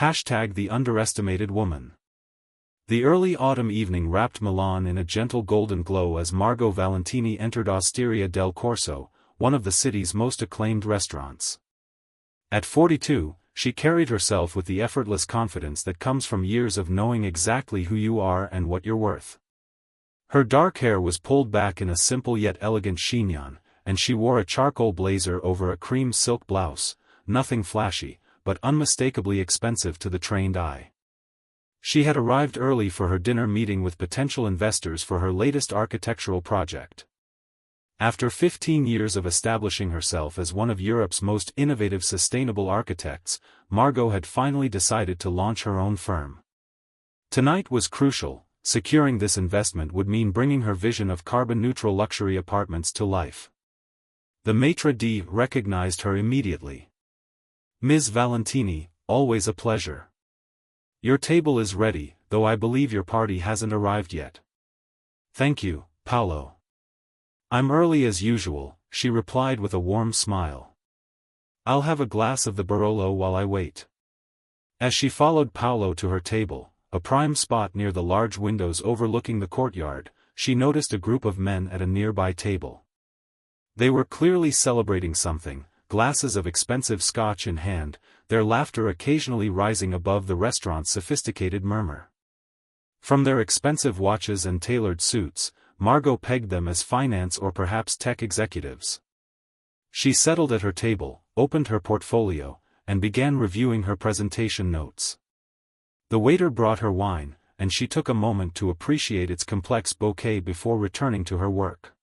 The underestimated woman. The early autumn evening wrapped Milan in a gentle golden glow as Margot Valentini entered Osteria del Corso, one of the city's most acclaimed restaurants. At 42, she carried herself with the effortless confidence that comes from years of knowing exactly who you are and what you're worth. Her dark hair was pulled back in a simple yet elegant chignon, and she wore a charcoal blazer over a cream silk blouse, nothing flashy, but unmistakably expensive to the trained eye. She had arrived early for her dinner meeting with potential investors for her latest architectural project. After 15 years of establishing herself as one of Europe's most innovative sustainable architects, Margot had finally decided to launch her own firm. Tonight was crucial. Securing this investment would mean bringing her vision of carbon-neutral luxury apartments to life. The maitre d' recognized her immediately. "Ms. Valentini, always a pleasure. Your table is ready, though I believe your party hasn't arrived yet." "Thank you, Paolo. I'm early as usual," she replied with a warm smile. "I'll have a glass of the Barolo while I wait." As she followed Paolo to her table, a prime spot near the large windows overlooking the courtyard, she noticed a group of men at a nearby table. They were clearly celebrating something, glasses of expensive scotch in hand, their laughter occasionally rising above the restaurant's sophisticated murmur. From their expensive watches and tailored suits, Margot pegged them as finance or perhaps tech executives. She settled at her table, opened her portfolio, and began reviewing her presentation notes. The waiter brought her wine, and she took a moment to appreciate its complex bouquet before returning to her work.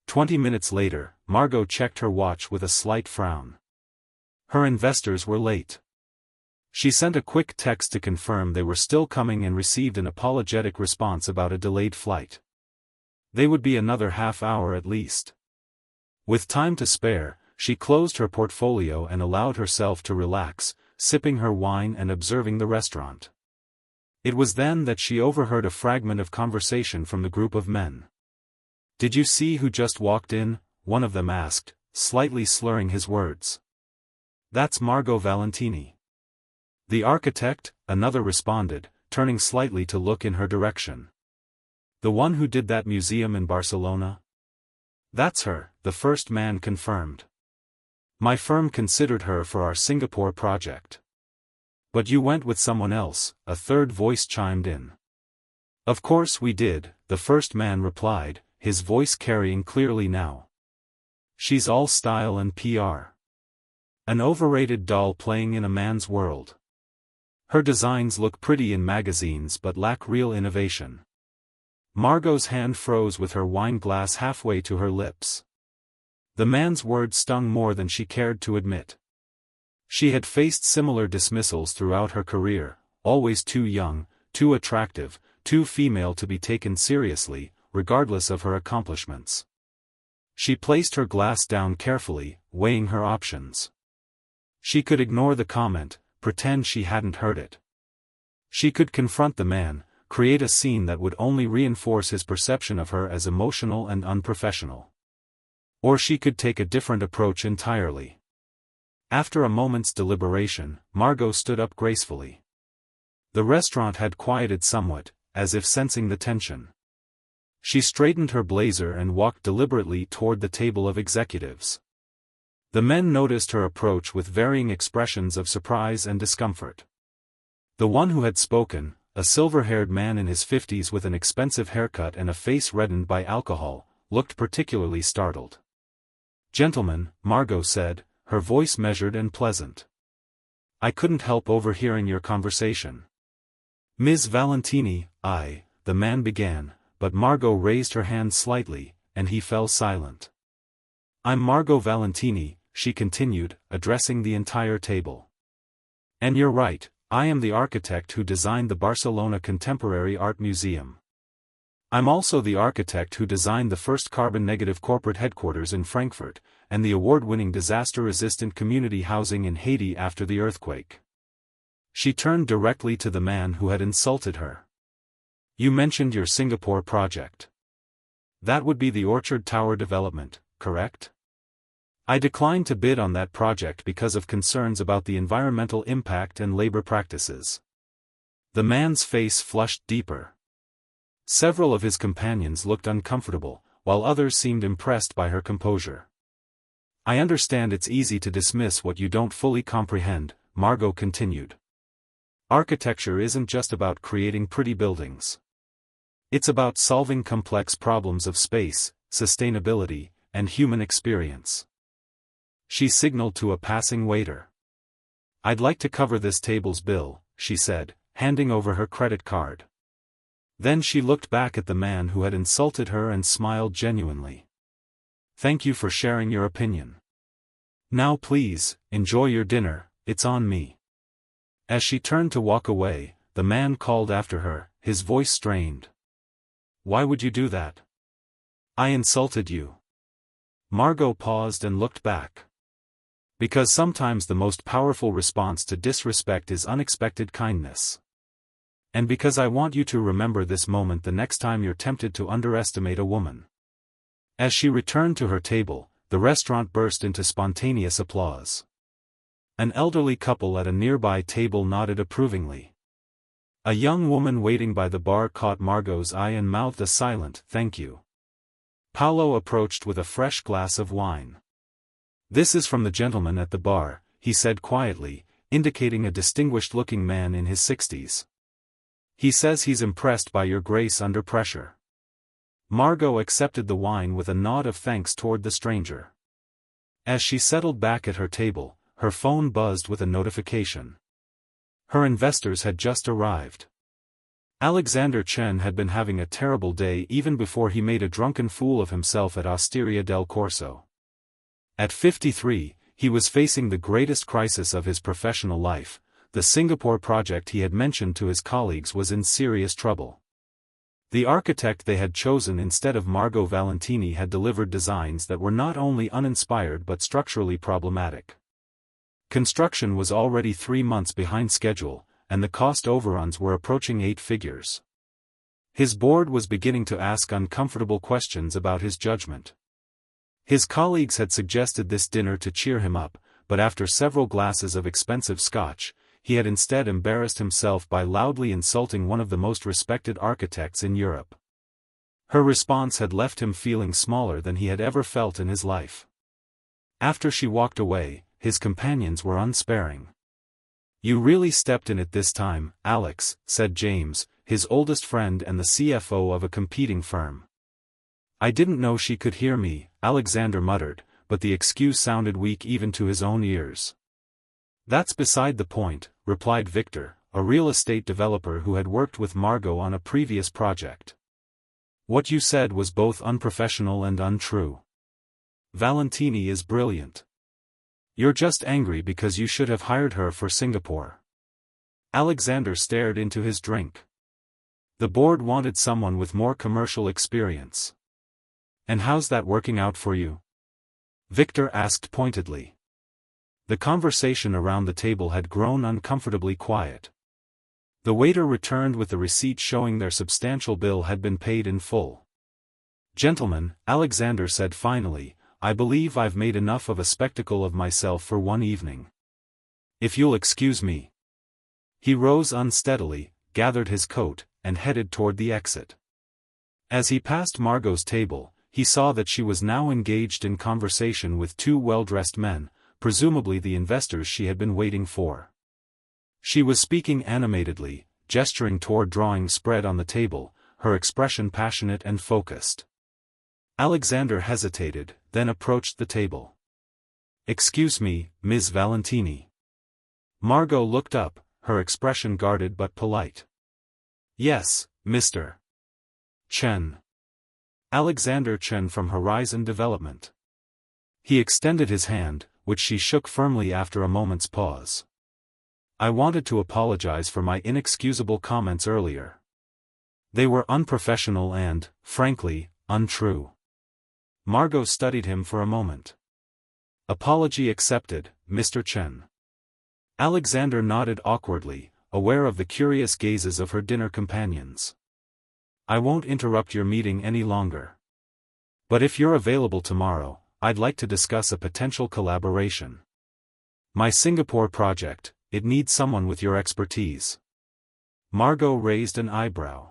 20 minutes later, Margot checked her watch with a slight frown. Her investors were late. She sent a quick text to confirm they were still coming and received an apologetic response about a delayed flight. They would be another half hour at least. With time to spare, she closed her portfolio and allowed herself to relax, sipping her wine and observing the restaurant. It was then that she overheard a fragment of conversation from the group of men. "Did you see who just walked in?" one of them asked, slightly slurring his words. "That's Margot Valentini." "The architect," another responded, turning slightly to look in her direction. "The one who did that museum in Barcelona?" "That's her," the first man confirmed. "My firm considered her for our Singapore project." "But you went with someone else," a third voice chimed in. "Of course we did," the first man replied, his voice carrying clearly now. "She's all style and PR. An overrated doll playing in a man's world. Her designs look pretty in magazines but lack real innovation." Margot's hand froze with her wine glass halfway to her lips. The man's words stung more than she cared to admit. She had faced similar dismissals throughout her career, always too young, too attractive, too female to be taken seriously, regardless of her accomplishments. She placed her glass down carefully, weighing her options. She could ignore the comment, pretend she hadn't heard it. She could confront the man, create a scene that would only reinforce his perception of her as emotional and unprofessional. Or she could take a different approach entirely. After a moment's deliberation, Margot stood up gracefully. The restaurant had quieted somewhat, as if sensing the tension. She straightened her blazer and walked deliberately toward the table of executives. The men noticed her approach with varying expressions of surprise and discomfort. The one who had spoken, a silver-haired man in his 50s with an expensive haircut and a face reddened by alcohol, looked particularly startled. "Gentlemen," Margot said, her voice measured and pleasant. "I couldn't help overhearing your conversation." "Ms. Valentini, the man began, but Margot raised her hand slightly, and he fell silent. "I'm Margot Valentini," she continued, addressing the entire table. "And you're right, I am the architect who designed the Barcelona Contemporary Art Museum. I'm also the architect who designed the first carbon-negative corporate headquarters in Frankfurt, and the award-winning disaster-resistant community housing in Haiti after the earthquake." She turned directly to the man who had insulted her. "You mentioned your Singapore project. That would be the Orchard Tower development, correct?" I declined to bid on that project because of concerns about the environmental impact and labor practices. The man's face flushed deeper. Several of his companions looked uncomfortable, while others seemed impressed by her composure. I understand it's easy to dismiss what you don't fully comprehend, Margot continued. Architecture isn't just about creating pretty buildings. It's about solving complex problems of space, sustainability, and human experience. She signaled to a passing waiter. I'd like to cover this table's bill, she said, handing over her credit card. Then she looked back at the man who had insulted her and smiled genuinely. Thank you for sharing your opinion. Now please, enjoy your dinner, it's on me. As she turned to walk away, the man called after her, his voice strained. Why would you do that? I insulted you. Margot paused and looked back. Because sometimes the most powerful response to disrespect is unexpected kindness. And because I want you to remember this moment the next time you're tempted to underestimate a woman. As she returned to her table, the restaurant burst into spontaneous applause. An elderly couple at a nearby table nodded approvingly. A young woman waiting by the bar caught Margot's eye and mouthed a silent "thank you." Paolo approached with a fresh glass of wine. This is from the gentleman at the bar, he said quietly, indicating a distinguished-looking man in his 60s. He says he's impressed by your grace under pressure. Margot accepted the wine with a nod of thanks toward the stranger. As she settled back at her table, her phone buzzed with a notification. Her investors had just arrived. Alexander Chen had been having a terrible day even before he made a drunken fool of himself at Osteria del Corso. At 53, he was facing the greatest crisis of his professional life. The Singapore project he had mentioned to his colleagues was in serious trouble. The architect they had chosen instead of Margot Valentini had delivered designs that were not only uninspired but structurally problematic. Construction was already 3 months behind schedule, and the cost overruns were approaching 8 figures. His board was beginning to ask uncomfortable questions about his judgment. His colleagues had suggested this dinner to cheer him up, but after several glasses of expensive scotch, he had instead embarrassed himself by loudly insulting one of the most respected architects in Europe. Her response had left him feeling smaller than he had ever felt in his life. After she walked away, his companions were unsparing. You really stepped in it this time, Alex, said James, his oldest friend and the CFO of a competing firm. I didn't know she could hear me, Alexander muttered, but the excuse sounded weak even to his own ears. That's beside the point, replied Victor, a real estate developer who had worked with Margot on a previous project. What you said was both unprofessional and untrue. Valentini is brilliant. You're just angry because you should have hired her for Singapore. Alexander stared into his drink. The board wanted someone with more commercial experience. And how's that working out for you? Victor asked pointedly. The conversation around the table had grown uncomfortably quiet. The waiter returned with the receipt showing their substantial bill had been paid in full. Gentlemen, Alexander said finally, I believe I've made enough of a spectacle of myself for one evening. If you'll excuse me. He rose unsteadily, gathered his coat, and headed toward the exit. As he passed Margot's table, he saw that she was now engaged in conversation with 2 well-dressed men, presumably the investors she had been waiting for. She was speaking animatedly, gesturing toward drawings spread on the table, her expression passionate and focused. Alexander hesitated, then approached the table. Excuse me, Ms. Valentini. Margot looked up, her expression guarded but polite. Yes, Mr. Chen. Alexander Chen from Horizon Development. He extended his hand, which she shook firmly after a moment's pause. I wanted to apologize for my inexcusable comments earlier. They were unprofessional and, frankly, untrue. Margot studied him for a moment. Apology accepted, Mr. Chen. Alexander nodded awkwardly, aware of the curious gazes of her dinner companions. I won't interrupt your meeting any longer. But if you're available tomorrow, I'd like to discuss a potential collaboration. My Singapore project, it needs someone with your expertise. Margot raised an eyebrow.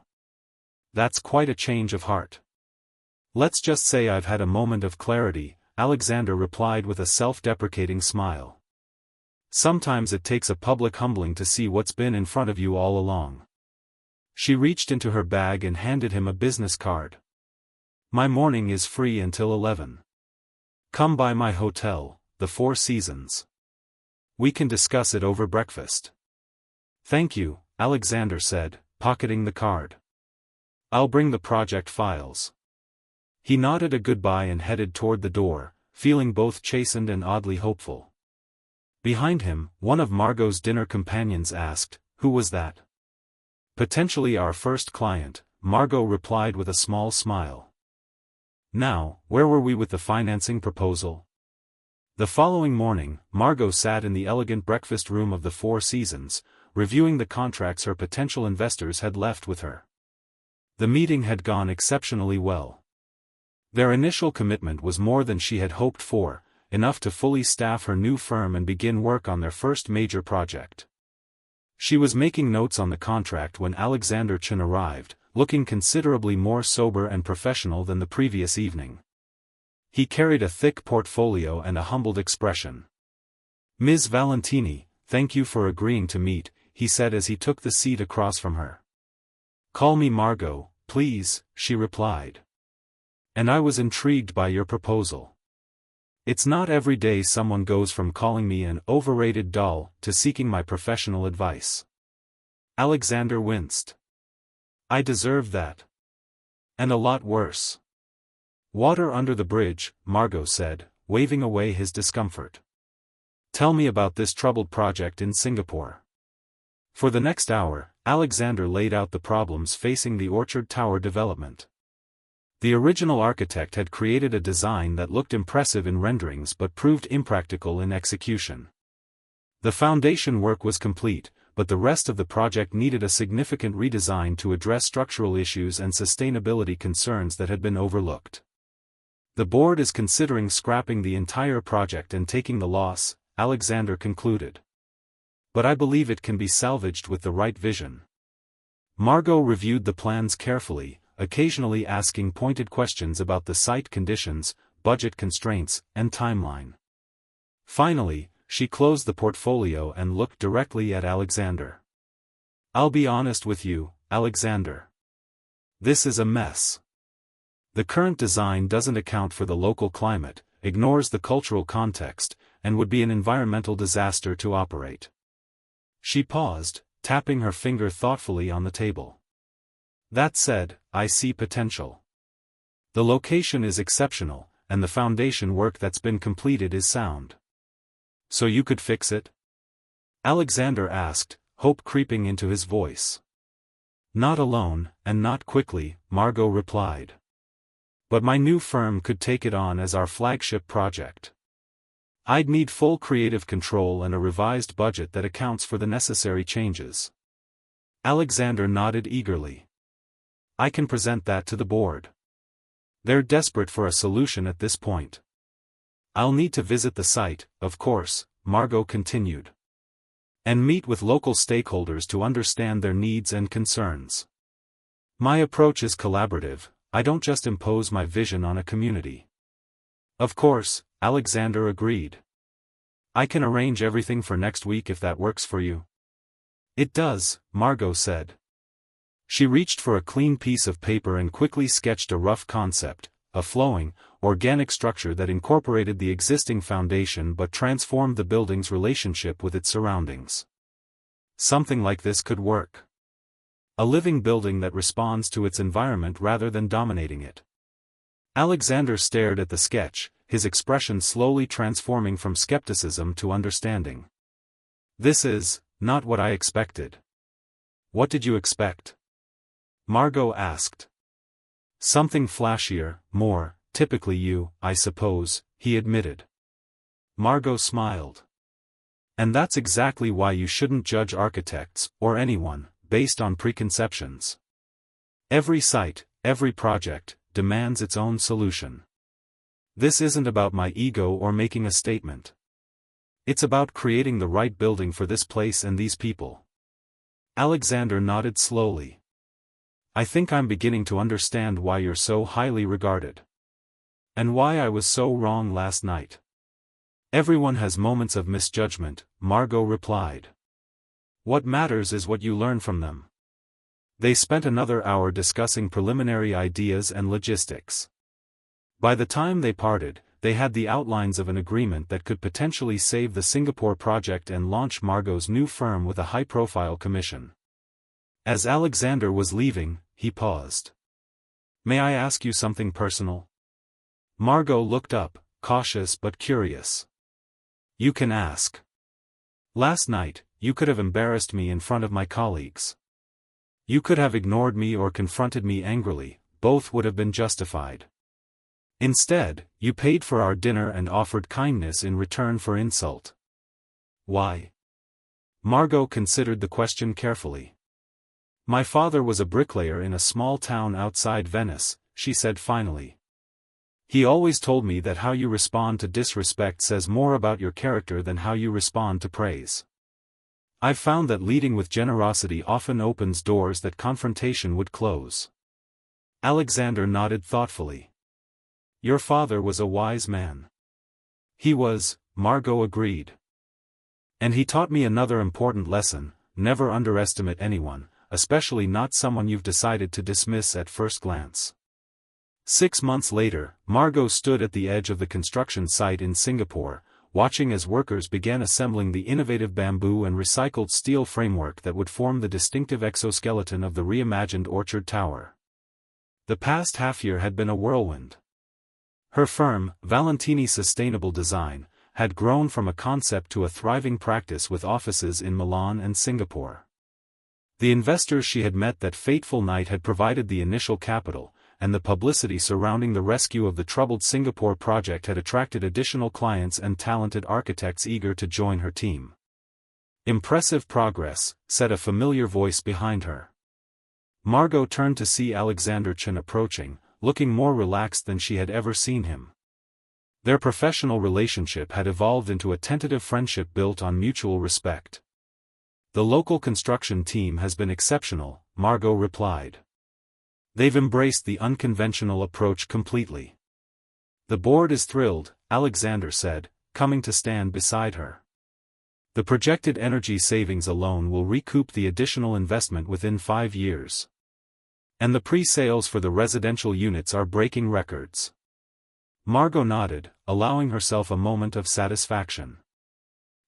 That's quite a change of heart. Let's just say I've had a moment of clarity, Alexander replied with a self-deprecating smile. Sometimes it takes a public humbling to see what's been in front of you all along. She reached into her bag and handed him a business card. My morning is free until 11. Come by my hotel, the Four Seasons. We can discuss it over breakfast. Thank you, Alexander said, pocketing the card. I'll bring the project files. He nodded a goodbye and headed toward the door, feeling both chastened and oddly hopeful. Behind him, one of Margot's dinner companions asked, "Who was that?" "Potentially our first client," Margot replied with a small smile. Now, where were we with the financing proposal? The following morning, Margot sat in the elegant breakfast room of the Four Seasons, reviewing the contracts her potential investors had left with her. The meeting had gone exceptionally well. Their initial commitment was more than she had hoped for, enough to fully staff her new firm and begin work on their first major project. She was making notes on the contract when Alexander Chen arrived, looking considerably more sober and professional than the previous evening. He carried a thick portfolio and a humbled expression. "Ms. Valentini, thank you for agreeing to meet," he said as he took the seat across from her. "Call me Margot, please," she replied. "And I was intrigued by your proposal. It's not every day someone goes from calling me an overrated doll to seeking my professional advice." Alexander winced. "I deserve that. And a lot worse." "Water under the bridge," Margot said, waving away his discomfort. "Tell me about this troubled project in Singapore." For the next hour, Alexander laid out the problems facing the Orchard Tower development. The original architect had created a design that looked impressive in renderings but proved impractical in execution. The foundation work was complete, but the rest of the project needed a significant redesign to address structural issues and sustainability concerns that had been overlooked. "The board is considering scrapping the entire project and taking the loss," Alexander concluded. "But I believe it can be salvaged with the right vision." Margot reviewed the plans carefully, occasionally asking pointed questions about the site conditions, budget constraints, and timeline. Finally, she closed the portfolio and looked directly at Alexander. "I'll be honest with you, Alexander. This is a mess. The current design doesn't account for the local climate, ignores the cultural context, and would be an environmental disaster to operate." She paused, tapping her finger thoughtfully on the table. "That said, I see potential. The location is exceptional, and the foundation work that's been completed is sound. So you could fix it?" Alexander asked, hope creeping into his voice. "Not alone, and not quickly," Margot replied. "But my new firm could take it on as our flagship project. I'd need full creative control and a revised budget that accounts for the necessary changes." Alexander nodded eagerly. "I can present that to the board. They're desperate for a solution at this point. I'll need to visit the site, of course," Margot continued. "And meet with local stakeholders to understand their needs and concerns. My approach is collaborative, I don't just impose my vision on a community." "Of course," Alexander agreed. "I can arrange everything for next week if that works for you." "It does," Margot said. She reached for a clean piece of paper and quickly sketched a rough concept, a flowing, organic structure that incorporated the existing foundation but transformed the building's relationship with its surroundings. Something like this could work. A living building that responds to its environment rather than dominating it. Alexander stared at the sketch, his expression slowly transforming from skepticism to understanding. "This is not what I expected." "What did you expect?" Margot asked. "Something flashier, more, typically you, I suppose," he admitted. Margot smiled. "And that's exactly why you shouldn't judge architects, or anyone, based on preconceptions. Every site, every project, demands its own solution. This isn't about my ego or making a statement. It's about creating the right building for this place and these people. Alexander nodded slowly. I think I'm beginning to understand why you're so highly regarded. And why I was so wrong last night. Everyone has moments of misjudgment, Margot replied. What matters is what you learn from them. They spent another hour discussing preliminary ideas and logistics. By the time they parted, they had the outlines of an agreement that could potentially save the Singapore project and launch Margot's new firm with a high-profile commission. As Alexander was leaving, he paused. May I ask you something personal? Margot looked up, cautious but curious. You can ask. Last night, you could have embarrassed me in front of my colleagues. You could have ignored me or confronted me angrily, both would have been justified. Instead, you paid for our dinner and offered kindness in return for insult. Why? Margot considered the question carefully. My father was a bricklayer in a small town outside Venice, she said finally. He always told me that how you respond to disrespect says more about your character than how you respond to praise. I've found that leading with generosity often opens doors that confrontation would close. Alexander nodded thoughtfully. Your father was a wise man. He was, Margot agreed. And he taught me another important lesson: never underestimate anyone, especially not someone you've decided to dismiss at first glance. 6 months later, Margot stood at the edge of the construction site in Singapore, watching as workers began assembling the innovative bamboo and recycled steel framework that would form the distinctive exoskeleton of the reimagined Orchard Tower. The past half-year had been a whirlwind. Her firm, Valentini Sustainable Design, had grown from a concept to a thriving practice with offices in Milan and Singapore. The investors she had met that fateful night had provided the initial capital, and the publicity surrounding the rescue of the troubled Singapore project had attracted additional clients and talented architects eager to join her team. Impressive progress, said a familiar voice behind her. Margot turned to see Alexander Chen approaching, looking more relaxed than she had ever seen him. Their professional relationship had evolved into a tentative friendship built on mutual respect. The local construction team has been exceptional, Margot replied. They've embraced the unconventional approach completely. The board is thrilled, Alexander said, coming to stand beside her. The projected energy savings alone will recoup the additional investment within 5 years. And the pre-sales for the residential units are breaking records. Margot nodded, allowing herself a moment of satisfaction.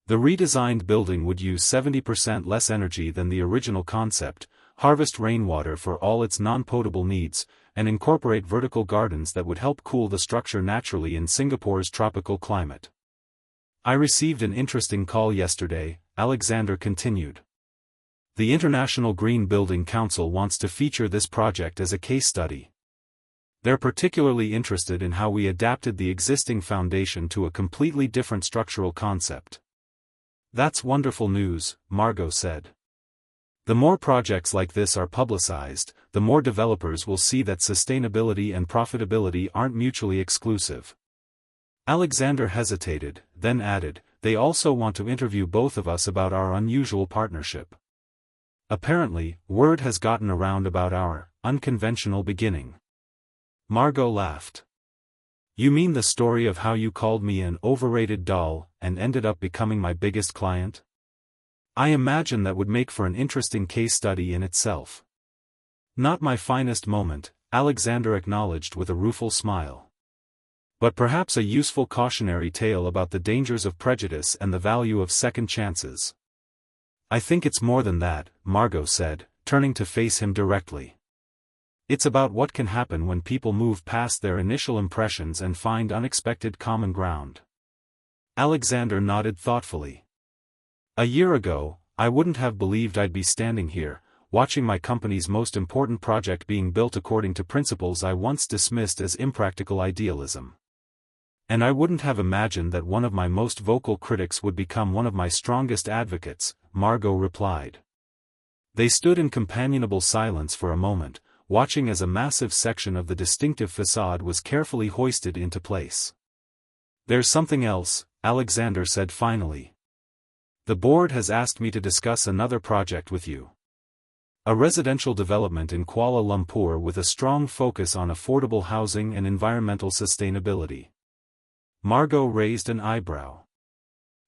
The redesigned building would use 70% less energy than the original concept, harvest rainwater for all its non-potable needs, and incorporate vertical gardens that would help cool the structure naturally in Singapore's tropical climate. I received an interesting call yesterday, Alexander continued. The International Green Building Council wants to feature this project as a case study. They're particularly interested in how we adapted the existing foundation to a completely different structural concept. That's wonderful news, Margot said. The more projects like this are publicized, the more developers will see that sustainability and profitability aren't mutually exclusive. Alexander hesitated, then added, they also want to interview both of us about our unusual partnership. Apparently, word has gotten around about our unconventional beginning. Margot laughed. You mean the story of how you called me an overrated doll and ended up becoming my biggest client? I imagine that would make for an interesting case study in itself. Not my finest moment, Alexander acknowledged with a rueful smile. But perhaps a useful cautionary tale about the dangers of prejudice and the value of second chances. I think it's more than that, Margot said, turning to face him directly. It's about what can happen when people move past their initial impressions and find unexpected common ground. Alexander nodded thoughtfully. A year ago, I wouldn't have believed I'd be standing here, watching my company's most important project being built according to principles I once dismissed as impractical idealism. And I wouldn't have imagined that one of my most vocal critics would become one of my strongest advocates, Margot replied. They stood in companionable silence for a moment, watching as a massive section of the distinctive facade was carefully hoisted into place. There's something else, Alexander said finally. The board has asked me to discuss another project with you. A residential development in Kuala Lumpur with a strong focus on affordable housing and environmental sustainability. Margot raised an eyebrow.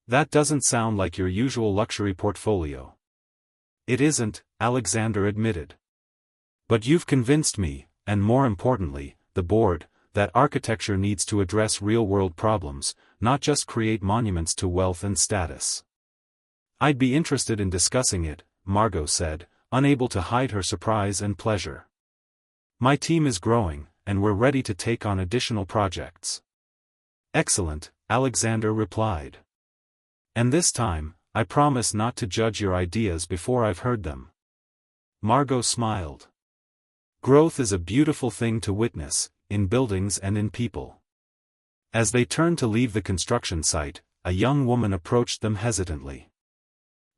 That doesn't sound like your usual luxury portfolio. It isn't, Alexander admitted. But you've convinced me, and more importantly, the board, that architecture needs to address real-world problems, not just create monuments to wealth and status. I'd be interested in discussing it, Margot said, unable to hide her surprise and pleasure. My team is growing, and we're ready to take on additional projects. Excellent, Alexander replied. And this time, I promise not to judge your ideas before I've heard them. Margot smiled. Growth is a beautiful thing to witness, in buildings and in people. As they turned to leave the construction site, a young woman approached them hesitantly.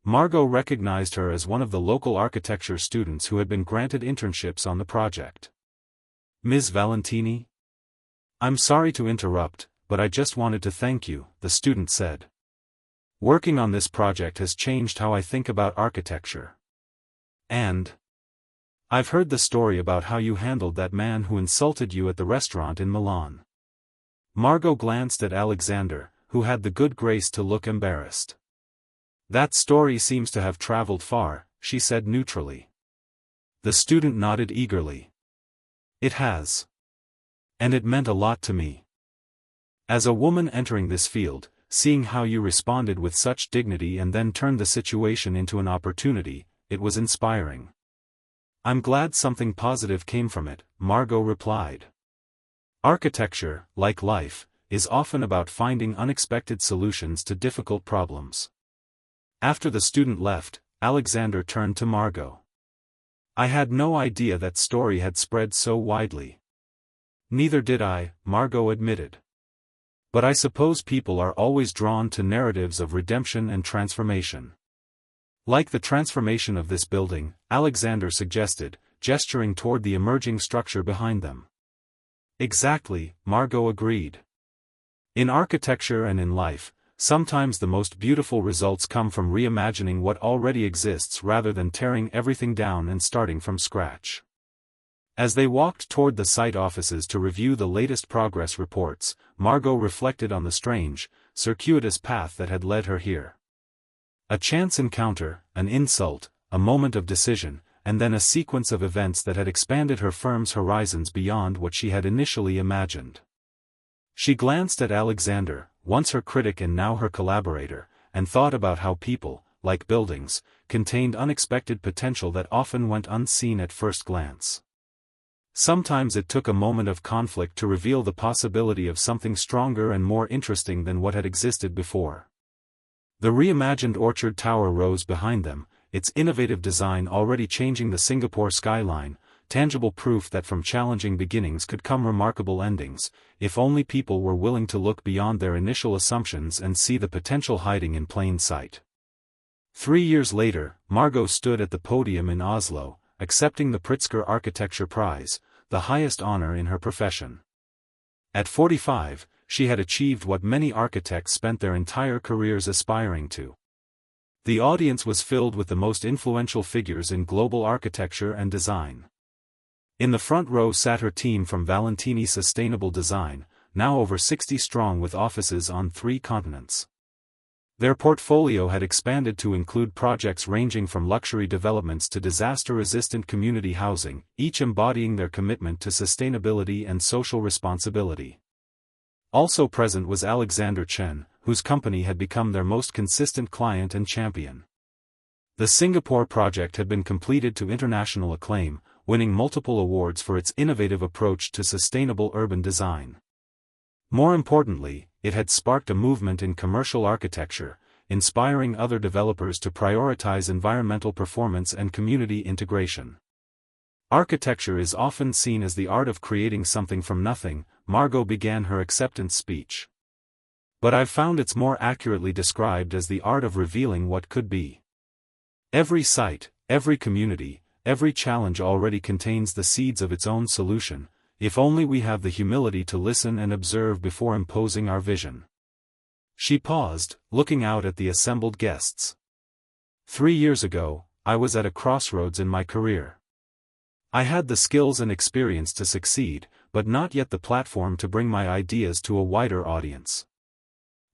Margot recognized her as one of the local architecture students who had been granted internships on the project. Ms. Valentini? I'm sorry to interrupt, but I just wanted to thank you, the student said. Working on this project has changed how I think about architecture. And I've heard the story about how you handled that man who insulted you at the restaurant in Milan. Margot glanced at Alexander, who had the good grace to look embarrassed. That story seems to have traveled far, she said neutrally. The student nodded eagerly. It has. And it meant a lot to me. As a woman entering this field, seeing how you responded with such dignity and then turned the situation into an opportunity, it was inspiring. I'm glad something positive came from it, Margot replied. Architecture, like life, is often about finding unexpected solutions to difficult problems. After the student left, Alexander turned to Margot. I had no idea that story had spread so widely. Neither did I, Margot admitted. But I suppose people are always drawn to narratives of redemption and transformation. Like the transformation of this building, Alexander suggested, gesturing toward the emerging structure behind them. Exactly, Margot agreed. In architecture and in life, sometimes the most beautiful results come from reimagining what already exists rather than tearing everything down and starting from scratch. As they walked toward the site offices to review the latest progress reports, Margot reflected on the strange, circuitous path that had led her here. A chance encounter, an insult, a moment of decision, and then a sequence of events that had expanded her firm's horizons beyond what she had initially imagined. She glanced at Alexander, once her critic and now her collaborator, and thought about how people, like buildings, contained unexpected potential that often went unseen at first glance. Sometimes it took a moment of conflict to reveal the possibility of something stronger and more interesting than what had existed before. The reimagined Orchard Tower rose behind them, its innovative design already changing the Singapore skyline, tangible proof that from challenging beginnings could come remarkable endings, if only people were willing to look beyond their initial assumptions and see the potential hiding in plain sight. 3 years later, Margot stood at the podium in Oslo, accepting the Pritzker Architecture Prize, the highest honor in her profession. At 45, she had achieved what many architects spent their entire careers aspiring to. The audience was filled with the most influential figures in global architecture and design. In the front row sat her team from Valentini Sustainable Design, now over 60 strong with offices on 3 continents. Their portfolio had expanded to include projects ranging from luxury developments to disaster-resistant community housing, each embodying their commitment to sustainability and social responsibility. Also present was Alexander Chen, whose company had become their most consistent client and champion. The Singapore project had been completed to international acclaim, winning multiple awards for its innovative approach to sustainable urban design. More importantly, it had sparked a movement in commercial architecture, inspiring other developers to prioritize environmental performance and community integration. Architecture is often seen as the art of creating something from nothing, Margot began her acceptance speech. But I've found it's more accurately described as the art of revealing what could be. Every site, every community, every challenge already contains the seeds of its own solution, if only we have the humility to listen and observe before imposing our vision. She paused, looking out at the assembled guests. 3 years ago, I was at a crossroads in my career. I had the skills and experience to succeed, but not yet the platform to bring my ideas to a wider audience.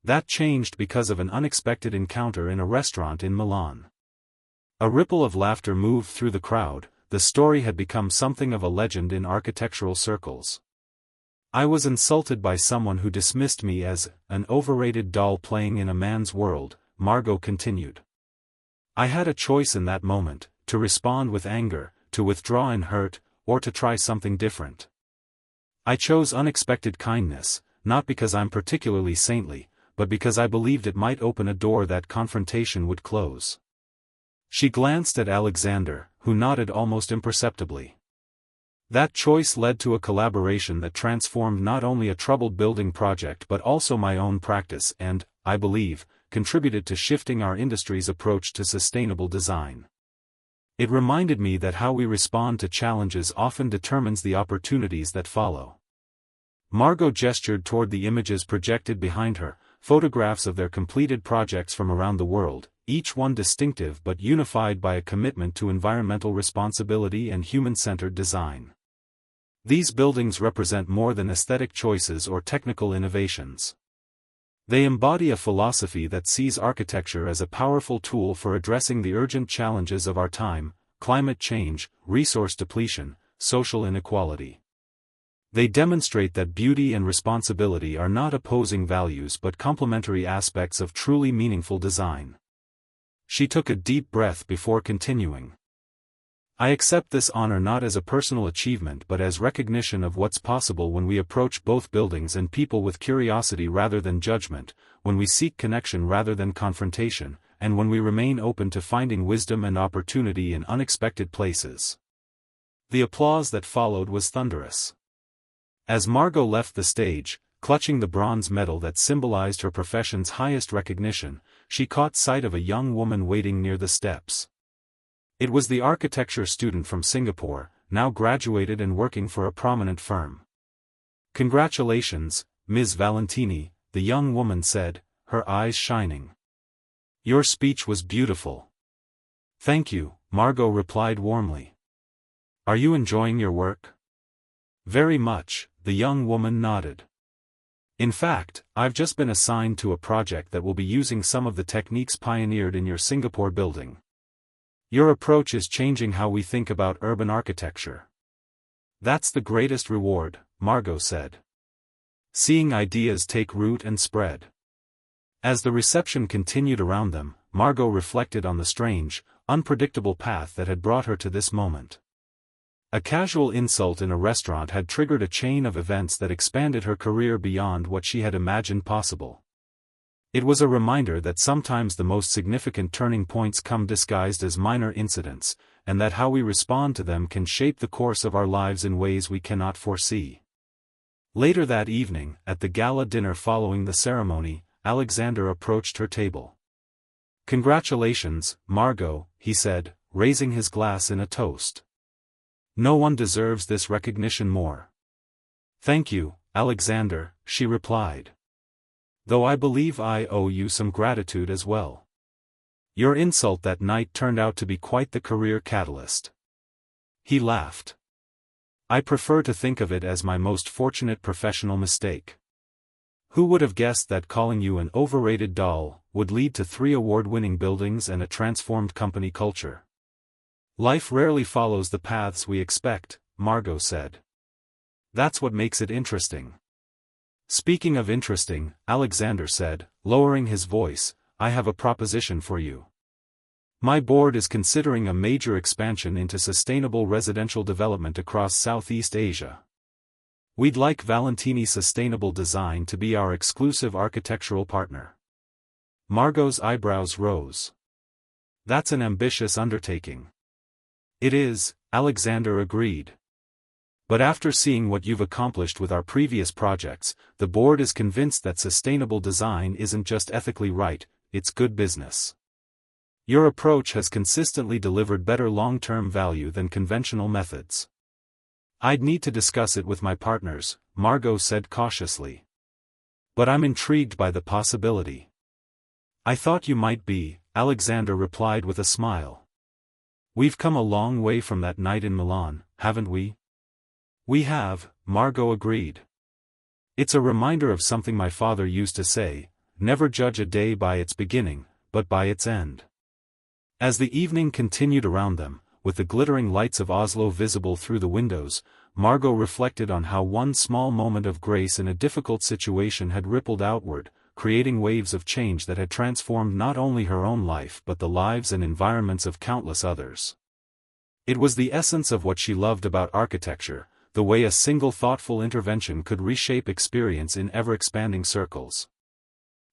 That changed because of an unexpected encounter in a restaurant in Milan. A ripple of laughter moved through the crowd. The story had become something of a legend in architectural circles. I was insulted by someone who dismissed me as an overrated doll playing in a man's world, Margot continued. I had a choice in that moment, to respond with anger, to withdraw in hurt, or to try something different. I chose unexpected kindness, not because I'm particularly saintly, but because I believed it might open a door that confrontation would close. She glanced at Alexander, who nodded almost imperceptibly. That choice led to a collaboration that transformed not only a troubled building project but also my own practice and, I believe, contributed to shifting our industry's approach to sustainable design. It reminded me that how we respond to challenges often determines the opportunities that follow. Margot gestured toward the images projected behind her, photographs of their completed projects from around the world, each one distinctive but unified by a commitment to environmental responsibility and human-centered design. These buildings represent more than aesthetic choices or technical innovations. They embody a philosophy that sees architecture as a powerful tool for addressing the urgent challenges of our time: climate change, resource depletion, social inequality. They demonstrate that beauty and responsibility are not opposing values but complementary aspects of truly meaningful design. She took a deep breath before continuing. I accept this honor not as a personal achievement but as recognition of what's possible when we approach both buildings and people with curiosity rather than judgment, when we seek connection rather than confrontation, and when we remain open to finding wisdom and opportunity in unexpected places. The applause that followed was thunderous. As Margot left the stage, clutching the bronze medal that symbolized her profession's highest recognition, she caught sight of a young woman waiting near the steps. It was the architecture student from Singapore, now graduated and working for a prominent firm. "Congratulations, Ms. Valentini," the young woman said, her eyes shining. "Your speech was beautiful." "Thank you," Margot replied warmly. "Are you enjoying your work?" "Very much," the young woman nodded. "In fact, I've just been assigned to a project that will be using some of the techniques pioneered in your Singapore building. Your approach is changing how we think about urban architecture." "That's the greatest reward," Margot said. "Seeing ideas take root and spread." As the reception continued around them, Margot reflected on the strange, unpredictable path that had brought her to this moment. A casual insult in a restaurant had triggered a chain of events that expanded her career beyond what she had imagined possible. It was a reminder that sometimes the most significant turning points come disguised as minor incidents, and that how we respond to them can shape the course of our lives in ways we cannot foresee. Later that evening, at the gala dinner following the ceremony, Alexander approached her table. "Congratulations, Margot," he said, raising his glass in a toast. "No one deserves this recognition more." "Thank you, Alexander," she replied. "Though I believe I owe you some gratitude as well. Your insult that night turned out to be quite the career catalyst." He laughed. "I prefer to think of it as my most fortunate professional mistake. Who would have guessed that calling you an overrated doll would lead to 3 award-winning buildings and a transformed company culture?" "Life rarely follows the paths we expect," Margot said. "That's what makes it interesting." "Speaking of interesting," Alexander said, lowering his voice, "I have a proposition for you. My board is considering a major expansion into sustainable residential development across Southeast Asia. We'd like Valentini Sustainable Design to be our exclusive architectural partner." Margot's eyebrows rose. "That's an ambitious undertaking." "It is," Alexander agreed. "But after seeing what you've accomplished with our previous projects, the board is convinced that sustainable design isn't just ethically right, it's good business. Your approach has consistently delivered better long-term value than conventional methods." "I'd need to discuss it with my partners," Margot said cautiously. But I'm intrigued by the possibility. I thought you might be, Alexander replied with a smile. We've come a long way from that night in Milan, haven't we? We have, Margot agreed. It's a reminder of something my father used to say, never judge a day by its beginning, but by its end. As the evening continued around them, with the glittering lights of Oslo visible through the windows, Margot reflected on how one small moment of grace in a difficult situation had rippled outward, creating waves of change that had transformed not only her own life but the lives and environments of countless others. It was the essence of what she loved about architecture, the way a single thoughtful intervention could reshape experience in ever-expanding circles.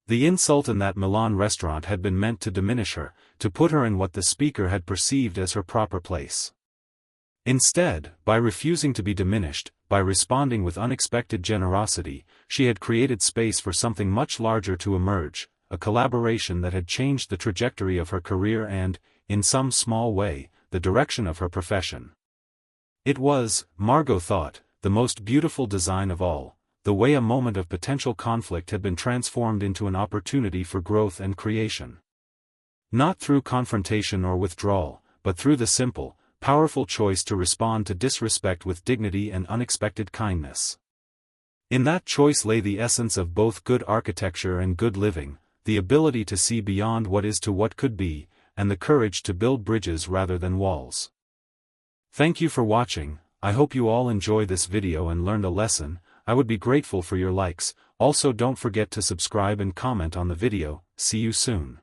The insult in that Milan restaurant had been meant to diminish her, to put her in what the speaker had perceived as her proper place. Instead, by refusing to be diminished, by responding with unexpected generosity, she had created space for something much larger to emerge, a collaboration that had changed the trajectory of her career and, in some small way, the direction of her profession. It was, Margot thought, the most beautiful design of all, the way a moment of potential conflict had been transformed into an opportunity for growth and creation. Not through confrontation or withdrawal, but through the simple, powerful choice to respond to disrespect with dignity and unexpected kindness. In that choice lay the essence of both good architecture and good living, the ability to see beyond what is to what could be, and the courage to build bridges rather than walls. Thank you for watching. I hope you all enjoy this video and learned a lesson. I would be grateful for your likes. Also don't forget to subscribe and comment on the video. See you soon.